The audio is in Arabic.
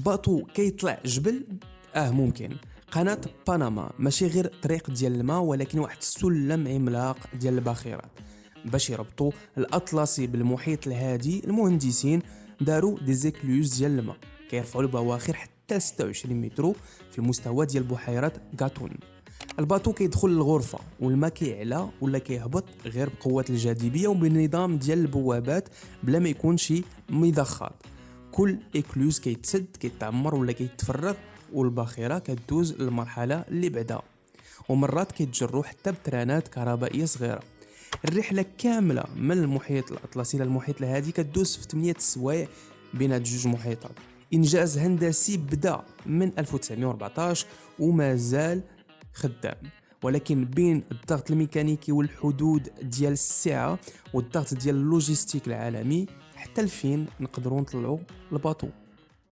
باطو كيطلع جبل ممكن. قناة بنما ماشي غير طريق ديال الماء، ولكن واحد السلم عملاق ديال الباخرات. باش يربطوا الاطلسي بالمحيط الهادي، المهندسين داروا دي زيكلوز ديال الماء كيرفعوا البواخر حتى 26 متر في المستوى ديال بحيرة غاتون. الباطو كيدخل للغرفه والماء كيعلى ولا كيهبط غير بقوه الجاذبيه وبالنظام ديال البوابات بلا ما يكون شي مضخات. كل اكلوز كيتسد كيتعمر ولا كيتفرغ، والباخره كدوز للمرحله اللي بعدها، ومرات كيتجروا حتى بترانات كهربائيه صغيره. الرحله كامله من المحيط الاطلسي الى المحيط الهادي كدوز في 8 سوايع بين هاد جوج محيطات. انجاز هندسي بدا من 1914 وما زال خدام، ولكن بين الضغط الميكانيكي والحدود ديال السعه والضغط ديال اللوجيستيك العالمي حتى لفين نقدروا نطلعوا الباطو.